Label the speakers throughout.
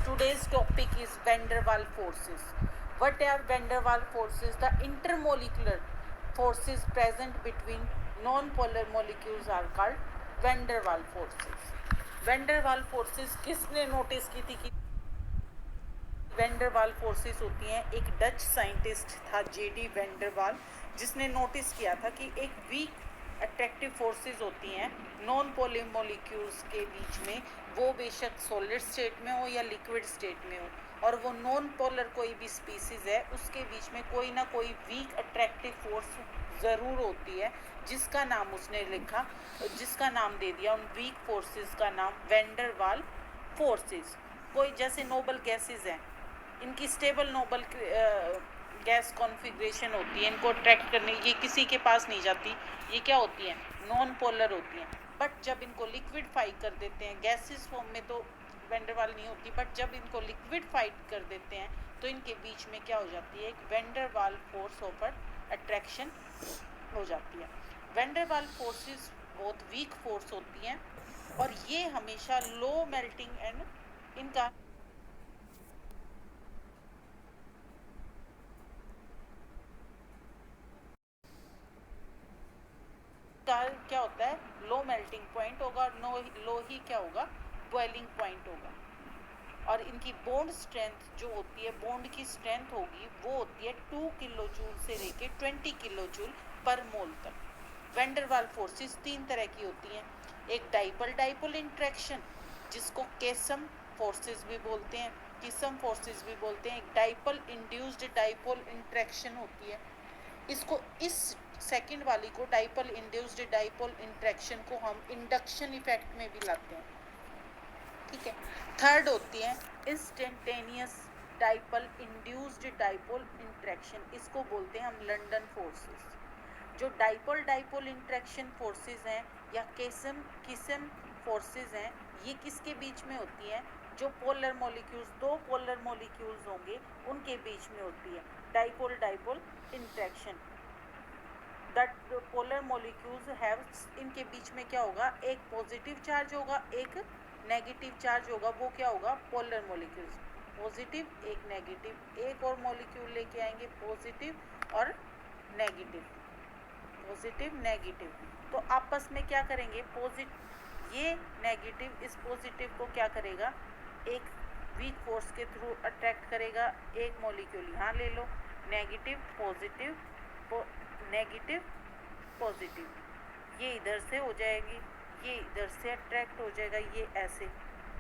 Speaker 1: Today's topic is van der Waals forces. What are van der Waals forces? The intermolecular forces present between non-polar molecules are called van der Waals forces. van der Waals forces किसने notice की थी कि van der वाल forces होती हैं? एक Dutch scientist था JD van der वाल, जिसने नोटिस किया था कि एक वीक अट्रैक्टिव फोर्सेस होती हैं नॉन पोलर मॉलिक्यूल्स के बीच में, वो बेशक सॉलिड स्टेट में हो या लिक्विड स्टेट में हो, और वो नॉन पोलर कोई भी स्पीसीज है उसके बीच में कोई ना कोई वीक अट्रैक्टिव फोर्स ज़रूर होती है, जिसका नाम उसने लिखा, जिसका नाम दे दिया उन वीक फोर्सेस का नाम वैन डर वाल फोर्सेस। कोई जैसे नोबल गैसेज हैं, इनकी स्टेबल नोबल गैस कॉन्फ़िगरेशन होती है, इनको अट्रैक्ट करने, ये किसी के पास नहीं जाती, ये क्या होती हैं? नॉन पोलर होती हैं। बट जब इनको लिक्विडफाई कर देते हैं, गैसेस फॉर्म में तो वैन डर वाल नहीं होती, बट जब इनको लिक्विडफाई कर देते हैं तो इनके बीच में क्या हो जाती है? एक वैन डर वाल फोर्स ऑफ अट्रैक्शन हो जाती है। वैन डर वाल फोर्सेस बहुत वीक फोर्स होती हैं और ये हमेशा लो मेल्टिंग एंड इनका क्या होता है? लो मेल्टिंग पॉइंट होगा और लो ही क्या होगा? बॉइलिंग पॉइंट होगा। और इनकी बॉन्ड स्ट्रेंथ जो होती है, बॉन्ड की स्ट्रेंथ होगी, वो होती है 2 किलो जूल से लेके 20 किलो जूल पर मोल तक। वैन डर वाल फोर्सेस 3 तरह की होती हैं। एक डाइपोल डाइपोल इंट्रैक्शन, जिसको केसम फोर्सेस भी बोलते हैं, किसम फोर्सेस भी बोलते हैं। एक डाइपोल इंड्यूस्ड डाइपोल इंट्रैक्शन होती है। इसको, इस सेकंड वाली को, डाइपोल इंड्यूस्ड डाइपोल इंट्रैक्शन को हम इंडक्शन इफेक्ट में भी लाते हैं, ठीक है। थर्ड होती है instantaneous dipole induced dipole interaction, इसको बोलते हैं हम लंदन फोर्सेस। जो डाइपोल डाइपोल इंट्रैक्शन फोर्सेस हैं या किसम फोर्सेस हैं, ये किसके बीच में होती हैं? जो पोलर मॉलिक्यूल्स, दो पोलर मॉलिक्यूल्स होंगे उनके बीच में होती है dipole dipole interaction. That polar molecules have, इनके बीच में क्या होगा? एक पॉजिटिव चार्ज होगा, एक नेगेटिव चार्ज होगा। वो क्या होगा? पोलर मॉलिक्यूल्स, पॉजिटिव एक नेगेटिव। एक और मॉलिक्यूल लेके आएंगे पॉजिटिव और नेगेटिव, पॉजिटिव नेगेटिव। तो आपस में क्या करेंगे? ये नेगेटिव इस पॉजिटिव को क्या करेगा? एक वीक फोर्स के थ्रू अट्रैक्ट करेगा। एक मॉलिक्यूल यहाँ ले लो, नेगेटिव पॉजिटिव, नेगेटिव पॉजिटिव, ये इधर से हो जाएगी, ये इधर से अट्रैक्ट हो जाएगा, ये ऐसे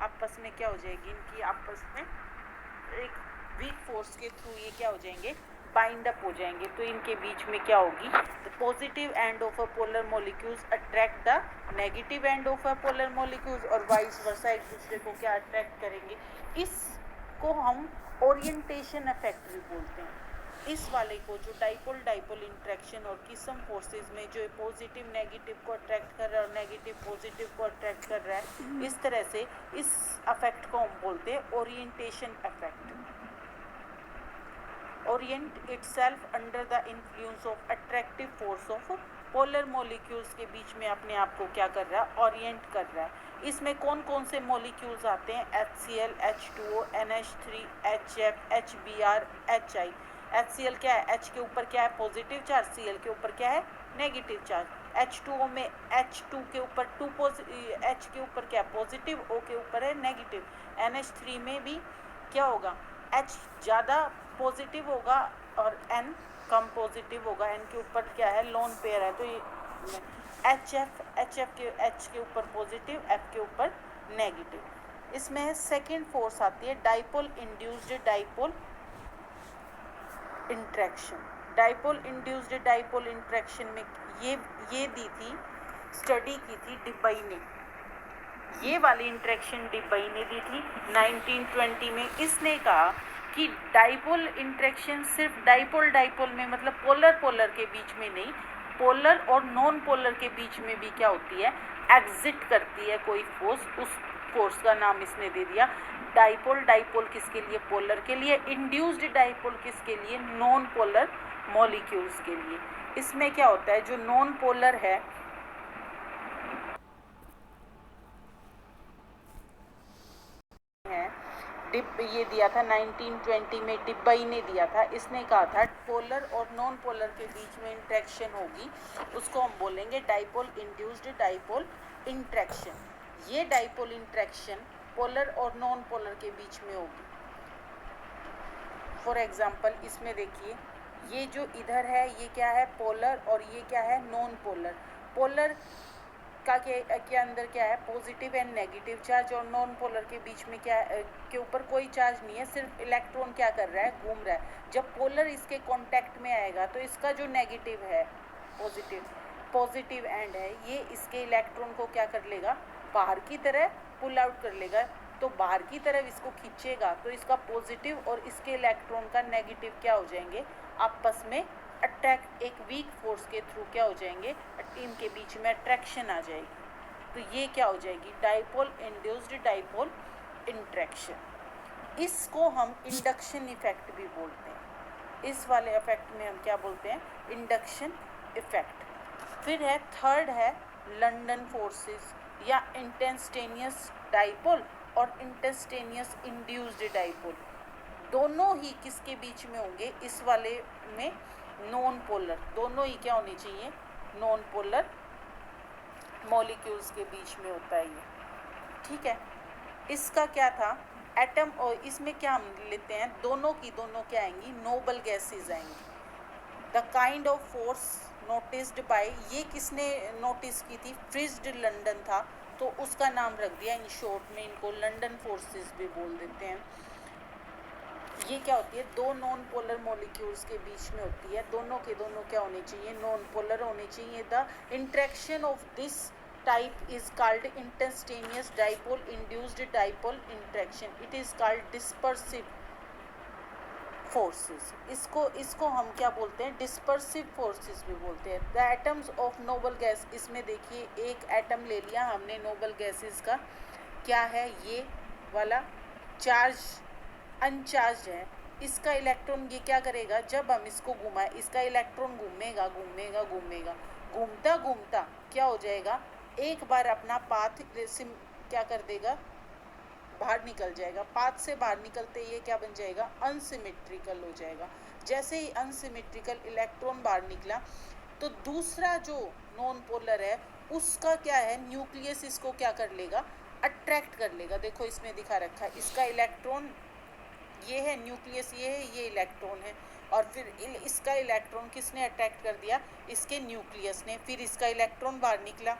Speaker 1: आपस में क्या हो जाएगी? इनकी आपस में एक वीक फोर्स के थ्रू ये क्या हो जाएंगे? बाइंड अप हो जाएंगे। तो इनके बीच में क्या होगी? The positive end of a polar molecules attract the negative end of a polar molecules, और वाइस वर्सा एक दूसरे को क्या अट्रैक्ट करेंगे? इसको हम ओरिएंटेशन इफेक्ट भी बोलते हैं। इस वाले को, जो डाइपोल डाइपोल इंट्रैक्शन और किसम फोर्सेस में जो पॉजिटिव नेगेटिव को अट्रैक्ट कर रहा है और नेगेटिव पॉजिटिव को अट्रैक्ट कर रहा है, इस तरह से इस अफेक्ट को हम बोलते हैं orientation effect. Orient itself under the influence of attractive force of polar molecules के बीच में अपने आप को क्या कर रहा है? ओरिएंट कर रहा है। इसमें कौन कौन से मॉलिक्यूल्स आते हैं? HCl, H2O, NH3, HF, HBr, HI। HCl क्या है? H के ऊपर क्या है? Positive charge. Cl के ऊपर क्या है? Negative charge. H2O में H2 के ऊपर H के ऊपर क्या है? पॉजिटिव, O के ऊपर है नेगेटिव। NH3 में भी क्या होगा? H ज़्यादा पॉजिटिव होगा और N कम पॉजिटिव होगा। N के ऊपर क्या है? लोन पेयर है, तो ये HF के H के ऊपर पॉजिटिव, F के ऊपर नेगेटिव। इसमें सेकेंड फोर्स आती है dipole induced dipole interaction. Dipole induced dipole interaction में ये दी थी, स्टडी की थी डिब्बई ने। ये वाली इंट्रैक्शन डिब्बई ने दी थी 1920 में। इसने कहा कि डाइपोल इंट्रैक्शन सिर्फ डाइपोल डाइपोल में, मतलब पोलर पोलर के बीच में नहीं, पोलर और नॉन पोलर के बीच में भी क्या होती है? एग्जिट करती है कोई फोर्स। उस फोर्स का नाम इसने दे दिया डाइपोल डाइपोल। किसके लिए? पोलर के लिए। इंड्यूस्ड डाइपोल किसके लिए? नॉन पोलर मॉलिक्यूल्स के लिए। इसमें क्या होता है? जो नॉन पोलर है, ये दिया था 1920 में डिब्बई ने दिया था। इसने कहा था पोलर और नॉन पोलर के बीच में इंट्रैक्शन होगी, उसको हम बोलेंगे डाइपोल इंड्यूस्ड डाइपोल इंट्रैक्शन। ये डाइपोल इंट्रैक्शन पोलर और नॉन पोलर के बीच में होगी। फॉर एग्जांपल इसमें देखिए, ये जो इधर है ये क्या है, पोलर, और ये क्या है, नॉन पोलर। पोलर का के अंदर क्या है, पॉजिटिव एंड नेगेटिव चार्ज, और नॉन पोलर के बीच में क्या के ऊपर कोई चार्ज नहीं है, सिर्फ इलेक्ट्रॉन क्या कर रहा है, घूम रहा है। जब पोलर इसके कांटेक्ट में आएगा तो इसका जो नेगेटिव है, पॉजिटिव एंड है, ये इसके इलेक्ट्रॉन को क्या कर लेगा, बाहर की तरह पुल आउट कर लेगा। तो बाहर की तरफ इसको खींचेगा तो इसका पॉजिटिव और इसके इलेक्ट्रॉन का नेगेटिव क्या हो जाएंगे, आपस में अट्रैक्ट, एक वीक फोर्स के थ्रू क्या हो जाएंगे, इनके बीच में अट्रैक्शन आ जाएगी। तो ये क्या हो जाएगी, डाइपोल इंड्यूस्ड डाइपोल इंट्रैक्शन। इसको हम इंडक्शन इफेक्ट भी बोलते हैं। इस वाले इफेक्ट में हम क्या बोलते हैं, इंडक्शन इफेक्ट। फिर है थर्ड है लंडन फोर्सेस या इंस्टेंटेनियस डाइपोल और इंस्टेंटेनियस इंड्यूस्ड डाइपोल। दोनों ही किसके बीच में होंगे, इस वाले में नॉन पोलर, दोनों ही क्या होने चाहिए, नॉन पोलर मॉलिक्यूल्स के बीच में होता है ये, ठीक है। इसका क्या था, एटम, और इसमें क्या हम लेते हैं, दोनों की दोनों क्या आएंगी, नोबल गैसेज आएंगी। The kind of force noticed bye, ये किसने नोटिस की थी, फ्रिज्ड लंदन था, तो उसका नाम रख दिया इन शॉर्ट में, इनको लंदन फोर्सेस भी बोल देते हैं। ये क्या होती है, दो नॉन पोलर मॉलिक्यूल्स के बीच में होती है, दोनों के दोनों क्या होने चाहिए, नॉन पोलर होने चाहिए। The interaction of this type is called instantaneous dipole induced dipole interaction. It is called dispersive forces. इसको हम क्या बोलते हैं, डिस्पर्सिव फोर्सेस भी बोलते हैं। The atoms of noble gas, इसमें देखिए एक एटम ले लिया हमने नोबल गैसेस का, क्या है ये वाला, चार्ज अनचार्ज है। इसका इलेक्ट्रॉन ये क्या करेगा, जब हम इसको घुमाएं, इसका इलेक्ट्रॉन घूमेगा घूमेगा घूमेगा, घूमता घूमता क्या हो जाएगा, एक बार अपना पाथ क्या कर देगा, बाहर निकल जाएगा। पाथ से बाहर निकलते ये क्या बन जाएगा, अनसिमेट्रिकल हो जाएगा। जैसे ही अनसिमेट्रिकल इलेक्ट्रॉन बाहर निकला तो दूसरा जो नॉन पोलर है उसका क्या है, न्यूक्लियस इसको क्या कर लेगा, अट्रैक्ट कर लेगा। देखो इसमें दिखा रखा है, इसका इलेक्ट्रॉन ये है, न्यूक्लियस ये है, ये इलेक्ट्रॉन है, और फिर इसका इलेक्ट्रॉन किसने अट्रैक्ट कर दिया, इसके न्यूक्लियस ने। फिर इसका इलेक्ट्रॉन बाहर निकला,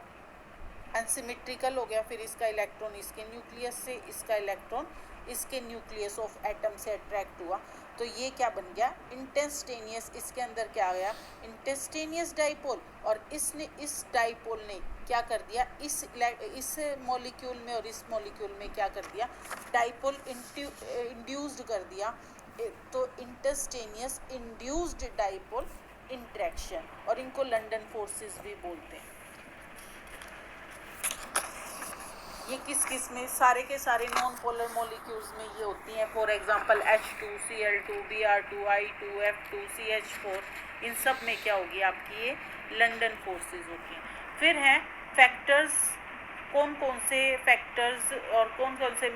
Speaker 1: अनसिमेट्रिकल हो गया, फिर इसका इलेक्ट्रॉन इसके न्यूक्लियस से, इसका इलेक्ट्रॉन इसके न्यूक्लियस ऑफ एटम से अट्रैक्ट हुआ, तो ये क्या बन गया, इंस्टेंटेनियस। इसके अंदर क्या आ गया, इंस्टेंटेनियस डाइपोल। और इसने, इस डाइपोल ने क्या कर दिया, इस मॉलिक्यूल में और इस मॉलिक्यूल में क्या कर दिया, डाइपोल इंड्यूस्ड कर दिया। तो इंस्टेंटेनियस इंड्यूस्ड डाइपोल इंट्रैक्शन, और इनको लंदन फोर्सेस भी बोलते हैं। ये किस में, सारे के सारे नॉन पोलर मॉलिक्यूल्स में ये होती हैं। For example H2, Cl2, Br2, I2, F2, CH4, इन सब में क्या होगी आपकी, ये लंदन फोर्सेस होती हैं। फिर हैं फैक्टर्स, कौन कौन से फैक्टर्स और कौन कौन से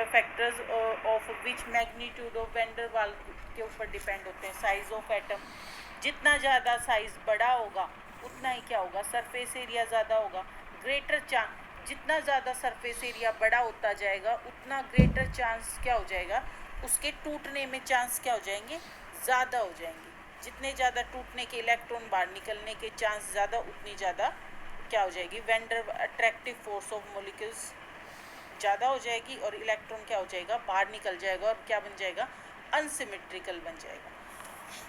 Speaker 1: factors of which magnitude of van der Waals के ऊपर डिपेंड होते हैं, साइज ऑफ एटम। जितना ज़्यादा साइज बड़ा होगा उतना ही क्या होगा, सरफेस एरिया ज़्यादा होगा। ग्रेटर चांस, जितना ज़्यादा सरफेस एरिया बड़ा होता जाएगा उतना ग्रेटर चांस क्या हो जाएगा, उसके टूटने में चांस क्या हो जाएंगे, ज़्यादा हो जाएंगे। जितने ज़्यादा टूटने के, इलेक्ट्रॉन बाहर निकलने के चांस ज़्यादा, उतनी ज़्यादा क्या हो जाएगी, van der attractive force of molecules ज़्यादा हो जाएगी, और इलेक्ट्रॉन क्या हो जाएगा, बाहर निकल जाएगा, और क्या बन जाएगा, अनसिमेट्रिकल बन जाएगा।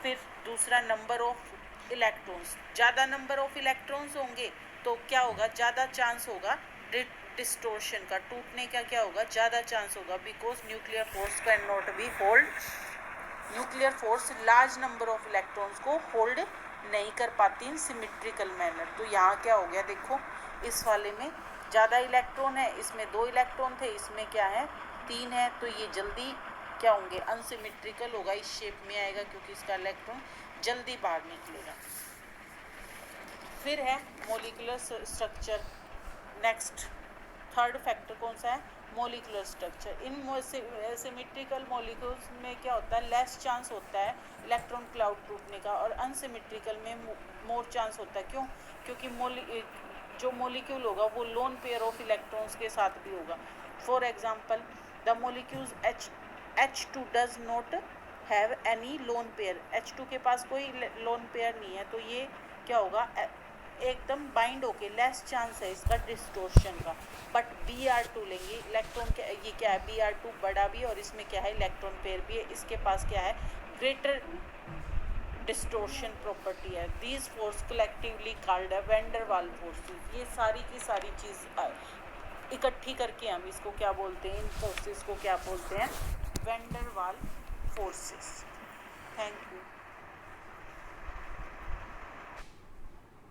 Speaker 1: फिर दूसरा, नंबर ऑफ इलेक्ट्रॉन्स। ज़्यादा नंबर ऑफ इलेक्ट्रॉन्स होंगे तो क्या होगा, ज़्यादा चांस होगा डिस्टोर्शन का, टूटने का क्या होगा, ज़्यादा चांस होगा। Because nuclear force can not be hold, nuclear force large number of electrons को होल्ड नहीं कर पाती इन सिमेट्रिकल मैनर। तो यहाँ क्या हो गया, देखो इस वाले में ज़्यादा इलेक्ट्रॉन है, इसमें 2 इलेक्ट्रॉन थे, इसमें क्या है 3 है, तो ये जल्दी क्या होंगे, अनसिमेट्रिकल होगा, इस शेप में आएगा क्योंकि इसका इलेक्ट्रॉन जल्दी बाहर निकलेगा। फिर है molecular structure, next third factor कौन सा है, मोलिकुलर स्ट्रक्चर। इन सिमेट्रिकल मॉलिक्यूल्स में क्या होता है, लेस चांस होता है इलेक्ट्रॉन क्लाउड टूटने का, और अनसिमेट्रिकल में मोर चांस होता है। क्यों? क्योंकि जो मॉलिक्यूल होगा वो लोन पेयर ऑफ इलेक्ट्रॉन्स के साथ भी होगा। For example the molecules H2 does not have any lone pair, H2 के पास कोई लोन पेयर नहीं है, तो ये क्या होगा, एकदम बाइंड होके लेस चांस है इसका डिस्टोर्शन का। बट Br2 लेंगे, इलेक्ट्रॉन क्या ये क्या है, Br2 बड़ा भी और इसमें क्या है इलेक्ट्रॉन पेयर भी है, इसके पास क्या है ग्रेटर डिस्टोर्शन प्रॉपर्टी है। दीज फोर्स कलेक्टिवली कॉल्ड है वैन वाल फोर्सेस। ये सारी की सारी चीज़ इकट्ठी करके हम इसको क्या बोलते हैं, इन फोर्सेस को क्या बोलते हैं, वैन वाल फोर्सेस। Thank you.